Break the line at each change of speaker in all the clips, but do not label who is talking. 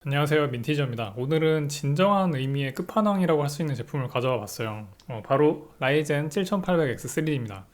안녕하세요, 민티저입니다. 오늘은 진정한 의미의 끝판왕이라고 할 수 있는 제품을 가져와 봤어요. 바로 라이젠 7800X3D입니다.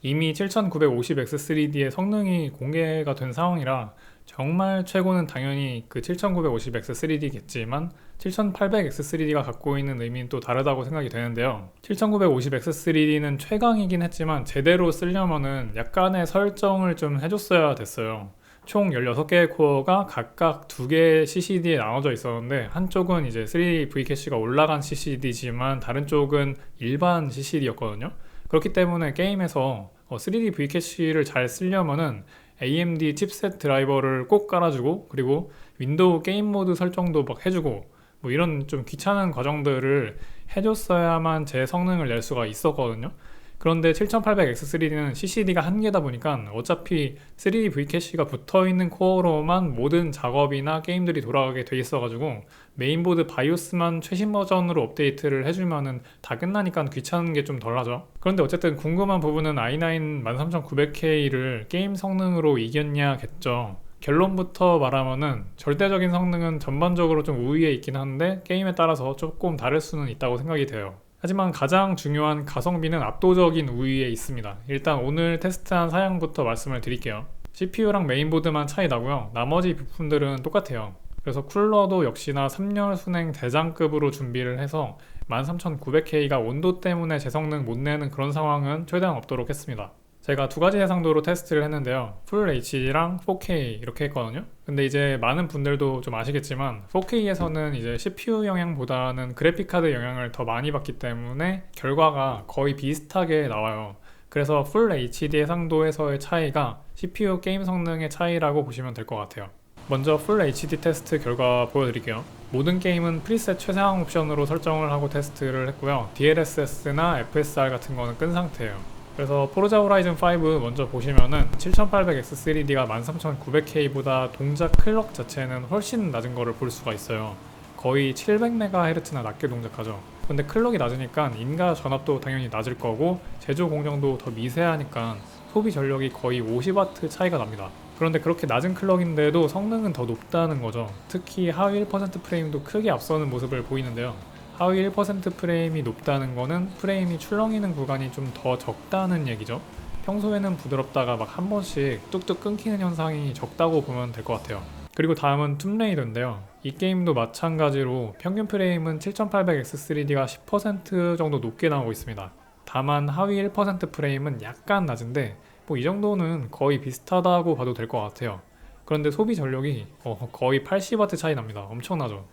이미 7950X3D의 성능이 공개가 된 상황이라 정말 최고는 당연히 그 7950X3D겠지만 7800X3D가 갖고 있는 의미는 또 다르다고 생각이 되는데요. 7950X3D는 최강이긴 했지만 제대로 쓰려면은 약간의 설정을 좀 해줬어야 됐어요. 총 16개의 코어가 각각 2개의 CCD에 나눠져 있었는데 한쪽은 이제 3V 캐시가 올라간 CCD지만 다른 쪽은 일반 CCD였거든요. 그렇기 때문에 게임에서 3D V 캐시를 잘 쓰려면은 AMD 칩셋 드라이버를 꼭 깔아주고 그리고 윈도우 게임 모드 설정도 막 해주고 뭐 이런 좀 귀찮은 과정들을 해줬어야만 제 성능을 낼 수가 있었거든요. 그런데 7800X3D는 CCD가 한 개다 보니까 어차피 3D V캐시가 붙어있는 코어로만 모든 작업이나 게임들이 돌아가게 돼 있어가지고 메인보드 바이오스만 최신 버전으로 업데이트를 해주면은 다 끝나니까 귀찮은 게 좀 덜하죠. 그런데 어쨌든 궁금한 부분은 i9 13900K를 게임 성능으로 이겼냐겠죠. 결론부터 말하면은 절대적인 성능은 전반적으로 좀 우위에 있긴 한데 게임에 따라서 조금 다를 수는 있다고 생각이 돼요. 하지만 가장 중요한 가성비는 압도적인 우위에 있습니다. 일단 오늘 테스트한 사양부터 말씀을 드릴게요. CPU랑 메인보드만 차이 나고요. 나머지 부품들은 똑같아요. 그래서 쿨러도 역시나 3열 순행 대장급으로 준비를 해서 13900K가 온도 때문에 제 성능 못 내는 그런 상황은 최대한 없도록 했습니다. 제가 두 가지 해상도로 테스트를 했는데요. 풀 HD랑 4K 이렇게 했거든요. 근데 이제 많은 분들도 좀 아시겠지만 4K에서는 이제 CPU 영향보다는 그래픽카드 영향을 더 많이 받기 때문에 결과가 거의 비슷하게 나와요. 그래서 풀 HD 해상도에서의 차이가 CPU 게임 성능의 차이라고 보시면 될 것 같아요. 먼저 풀 HD 테스트 결과 보여드릴게요. 모든 게임은 프리셋 최상황 옵션으로 설정을 하고 테스트를 했고요. DLSS나 FSR 같은 거는 끈 상태예요. 그래서 포르자 호라이즌 5 먼저 보시면은 7800X3D가 13900K보다 동작 클럭 자체는 훨씬 낮은 거를 볼 수가 있어요. 거의 700MHz나 낮게 동작하죠. 근데 클럭이 낮으니까 인가 전압도 당연히 낮을 거고 제조 공정도 더 미세하니까 소비 전력이 거의 50W 차이가 납니다. 그런데 그렇게 낮은 클럭인데도 성능은 더 높다는 거죠. 특히 하위 1% 프레임도 크게 앞서는 모습을 보이는데요. 하위 1% 프레임이 높다는 거는 프레임이 출렁이는 구간이 좀 더 적다는 얘기죠. 평소에는 부드럽다가 막 한 번씩 뚝뚝 끊기는 현상이 적다고 보면 될 것 같아요. 그리고 다음은 툼레이더인데요. 이 게임도 마찬가지로 평균 프레임은 7800X3D가 10% 정도 높게 나오고 있습니다. 다만 하위 1% 프레임은 약간 낮은데 뭐 이 정도는 거의 비슷하다고 봐도 될 것 같아요. 그런데 소비 전력이 거의 80W 차이 납니다. 엄청나죠.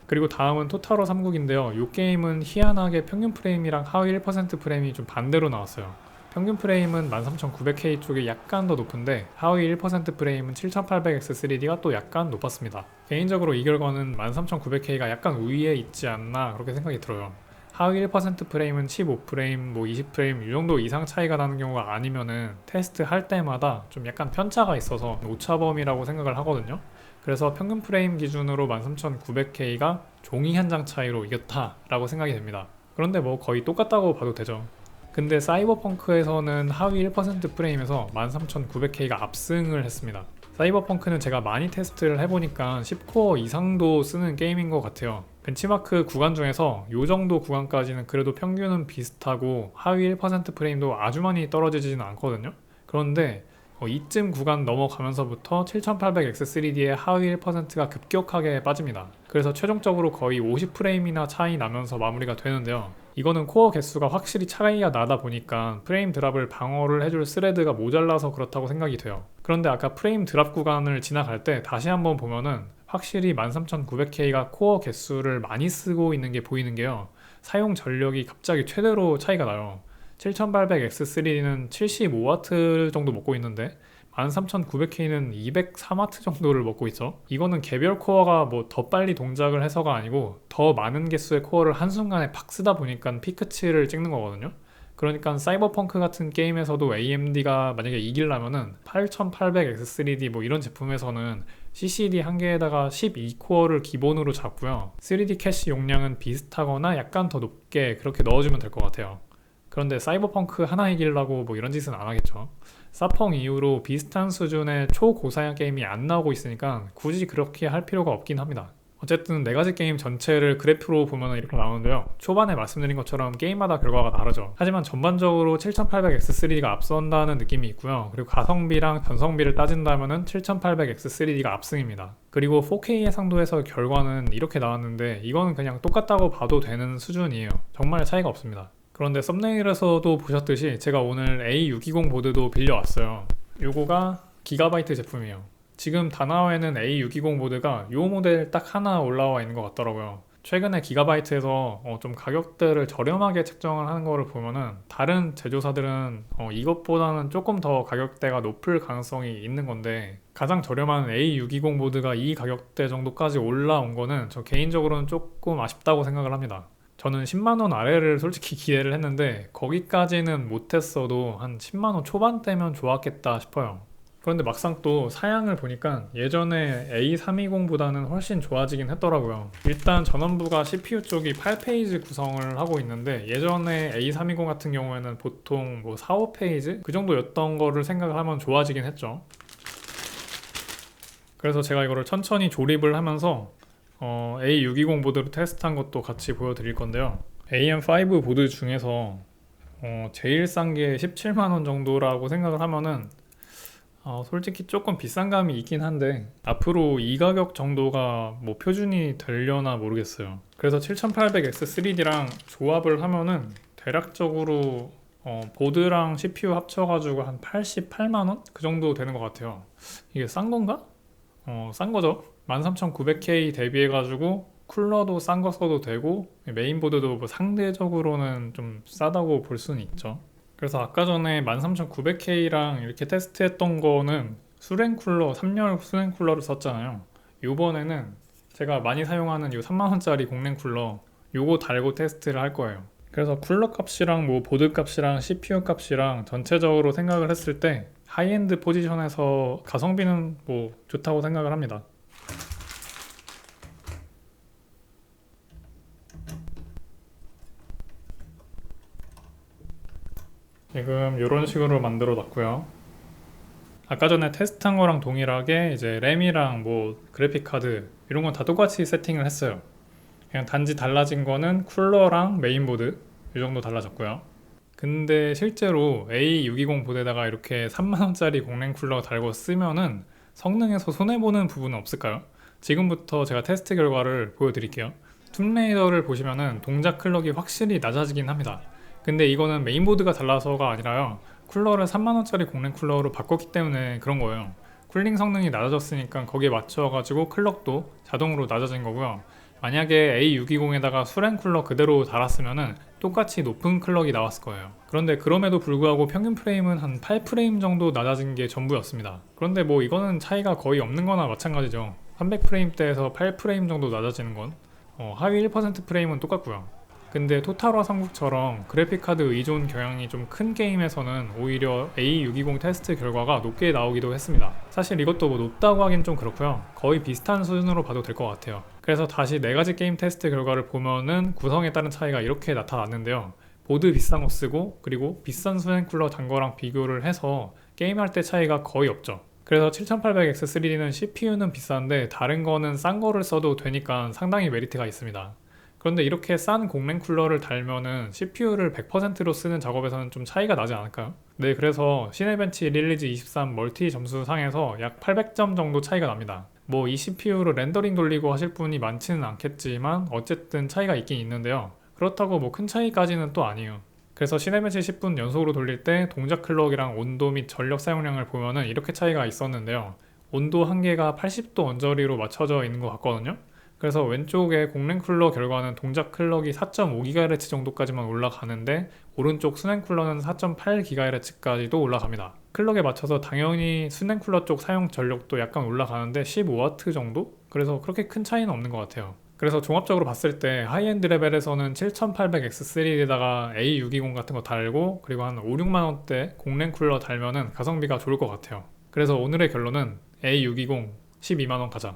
그리고 다음은 토타로 3국인데요. 이 게임은 희한하게 평균 프레임이랑 하위 1% 프레임이 좀 반대로 나왔어요. 평균 프레임은 13900K 쪽이 약간 더 높은데 하위 1% 프레임은 7800X3D가 또 약간 높았습니다. 개인적으로 이 결과는 13900K가 약간 우위에 있지 않나 그렇게 생각이 들어요. 하위 1% 프레임은 15프레임, 뭐 20프레임 이 정도 이상 차이가 나는 경우가 아니면은 테스트 할 때마다 좀 약간 편차가 있어서 오차범위라고 생각을 하거든요. 그래서 평균 프레임 기준으로 13900K가 종이 한 장 차이로 이겼다라고 생각이 됩니다. 그런데 뭐 거의 똑같다고 봐도 되죠. 근데 사이버펑크에서는 하위 1% 프레임에서 13900K가 압승을 했습니다. 사이버펑크는 제가 많이 테스트를 해보니까 10코어 이상도 쓰는 게임인 것 같아요. 벤치마크 구간 중에서 이 정도 구간까지는 그래도 평균은 비슷하고 하위 1% 프레임도 아주 많이 떨어지지는 않거든요. 그런데 이쯤 구간 넘어가면서부터 7800X3D의 하위 1%가 급격하게 빠집니다. 그래서 최종적으로 거의 50프레임이나 차이 나면서 마무리가 되는데요. 이거는 코어 개수가 확실히 차이가 나다 보니까 프레임 드랍을 방어를 해줄 스레드가 모자라서 그렇다고 생각이 돼요. 그런데 아까 프레임 드랍 구간을 지나갈 때 다시 한번 보면은 확실히 13900K가 코어 개수를 많이 쓰고 있는 게 보이는 게요. 사용 전력이 갑자기 최대로 차이가 나요. 7800X3는 75W 정도 먹고 있는데 13900K는 203W 정도를 먹고 있죠. 이거는 개별 코어가 뭐 더 빨리 동작을 해서가 아니고 더 많은 개수의 코어를 한순간에 팍 쓰다 보니까 피크치를 찍는 거거든요. 그러니까 사이버펑크 같은 게임에서도 AMD가 만약에 이기려면은 8800X3D 뭐 이런 제품에서는 CCD 한 개에다가 12코어를 기본으로 잡고요. 3D 캐시 용량은 비슷하거나 약간 더 높게 그렇게 넣어주면 될 것 같아요. 그런데 사이버펑크 하나 이기려고 뭐 이런 짓은 안 하겠죠. 사펑 이후로 비슷한 수준의 초고사양 게임이 안 나오고 있으니까 굳이 그렇게 할 필요가 없긴 합니다. 어쨌든 네 가지 게임 전체를 그래프로 보면 이렇게 나오는데요. 초반에 말씀드린 것처럼 게임마다 결과가 다르죠. 하지만 전반적으로 7800X3D가 앞선다는 느낌이 있고요. 그리고 가성비랑 전성비를 따진다면 7800X3D가 앞승입니다. 그리고 4K 해상도에서 결과는 이렇게 나왔는데 이거는 그냥 똑같다고 봐도 되는 수준이에요. 정말 차이가 없습니다. 그런데 썸네일에서도 보셨듯이 제가 오늘 A620 보드도 빌려왔어요. 요거가 기가바이트 제품이에요. 지금 다나와에는 A620 보드가 이 모델 딱 하나 올라와 있는 것 같더라고요. 최근에 기가바이트에서 좀 가격대를 저렴하게 책정을 하는 거를 보면은 다른 제조사들은 이것보다는 조금 더 가격대가 높을 가능성이 있는 건데 가장 저렴한 A620 보드가 이 가격대 정도까지 올라온 거는 저 개인적으로는 조금 아쉽다고 생각을 합니다. 저는 10만원 아래를 솔직히 기대를 했는데 거기까지는 못했어도 한 10만원 초반대면 좋았겠다 싶어요. 그런데 막상 또 사양을 보니까 예전에 A320보다는 훨씬 좋아지긴 했더라고요. 일단 전원부가 CPU 쪽이 8페이지 구성을 하고 있는데 예전에 A320 같은 경우에는 보통 뭐 4, 5페이지? 그 정도였던 거를 생각을 하면 좋아지긴 했죠. 그래서 제가 이거를 천천히 조립을 하면서 A620 보드로 테스트한 것도 같이 보여드릴 건데요. AM5 보드 중에서 제일 싼 게 17만원 정도라고 생각을 하면은 솔직히 조금 비싼 감이 있긴 한데 앞으로 이 가격 정도가 뭐 표준이 되려나 모르겠어요. 그래서 7800X3D랑 조합을 하면은 대략적으로 보드랑 CPU 합쳐가지고 한 88만원? 그 정도 되는 것 같아요. 이게 싼 건가? 싼 거죠. 13900K 대비해가지고 쿨러도 싼 거 써도 되고 메인보드도 뭐 상대적으로는 좀 싸다고 볼 수는 있죠. 그래서 아까 전에 13900K랑 이렇게 테스트했던 거는 수랭 쿨러, 3열 수랭 쿨러를 썼잖아요. 요번에는 제가 많이 사용하는 이 3만원짜리 공랭 쿨러 요거 달고 테스트를 할 거예요. 그래서 쿨러 값이랑 뭐 보드 값이랑 CPU 값이랑 전체적으로 생각을 했을 때 하이엔드 포지션에서 가성비는 뭐 좋다고 생각을 합니다. 지금 이런 식으로 만들어 놨고요. 아까 전에 테스트한 거랑 동일하게 이제 램이랑 뭐 그래픽 카드 이런 건 다 똑같이 세팅을 했어요. 그냥 단지 달라진 거는 쿨러랑 메인보드 이 정도 달라졌고요. 근데 실제로 A620 보드에다가 이렇게 3만원짜리 공랭 쿨러 달고 쓰면은 성능에서 손해보는 부분은 없을까요? 지금부터 제가 테스트 결과를 보여드릴게요. 툼레이더를 보시면은 동작 클럭이 확실히 낮아지긴 합니다. 근데 이거는 메인보드가 달라서가 아니라요. 쿨러를 3만원짜리 공랭 쿨러로 바꿨기 때문에 그런 거예요. 쿨링 성능이 낮아졌으니까 거기에 맞춰가지고 클럭도 자동으로 낮아진 거고요. 만약에 A620에다가 수랭 쿨러 그대로 달았으면은 똑같이 높은 클럭이 나왔을 거예요. 그런데 그럼에도 불구하고 평균 프레임은 한 8프레임 정도 낮아진 게 전부였습니다. 그런데 뭐 이거는 차이가 거의 없는 거나 마찬가지죠. 300프레임대에서 8프레임 정도 낮아지는 건 하위 1% 프레임은 똑같고요. 근데 토탈화 삼국처럼 그래픽카드 의존 경향이 좀 큰 게임에서는 오히려 A620 테스트 결과가 높게 나오기도 했습니다. 사실 이것도 뭐 높다고 하긴 좀 그렇고요. 거의 비슷한 수준으로 봐도 될 것 같아요. 그래서 다시 4가지 게임 테스트 결과를 보면은 구성에 따른 차이가 이렇게 나타났는데요. 보드 비싼 거 쓰고 그리고 비싼 수냉 쿨러 단 거랑 비교를 해서 게임할 때 차이가 거의 없죠. 그래서 7800X3D는 CPU는 비싼데 다른 거는 싼 거를 써도 되니까 상당히 메리트가 있습니다. 그런데 이렇게 싼 공랭 쿨러를 달면은 CPU를 100%로 쓰는 작업에서는 좀 차이가 나지 않을까요? 네, 그래서 시네벤치 릴리즈 23 멀티 점수 상에서 약 800점 정도 차이가 납니다. 뭐 이 CPU로 렌더링 돌리고 하실 분이 많지는 않겠지만 어쨌든 차이가 있긴 있는데요. 그렇다고 뭐 큰 차이까지는 또 아니에요. 그래서 시네벤치 10분 연속으로 돌릴 때 동작 클럭이랑 온도 및 전력 사용량을 보면은 이렇게 차이가 있었는데요. 온도 한계가 80도 언저리로 맞춰져 있는 것 같거든요. 그래서 왼쪽에 공랭 쿨러 결과는 동작 클럭이 4.5GHz 정도까지만 올라가는데 오른쪽 수냉 쿨러는 4.8GHz까지도 올라갑니다. 클럭에 맞춰서 당연히 수냉 쿨러 쪽 사용 전력도 약간 올라가는데 15W 정도? 그래서 그렇게 큰 차이는 없는 것 같아요. 그래서 종합적으로 봤을 때 하이엔드 레벨에서는 7800X3에다가 A620 같은 거 달고 그리고 한 5, 6만원대 공랭 쿨러 달면은 가성비가 좋을 것 같아요. 그래서 오늘의 결론은 A620 12만원 가자.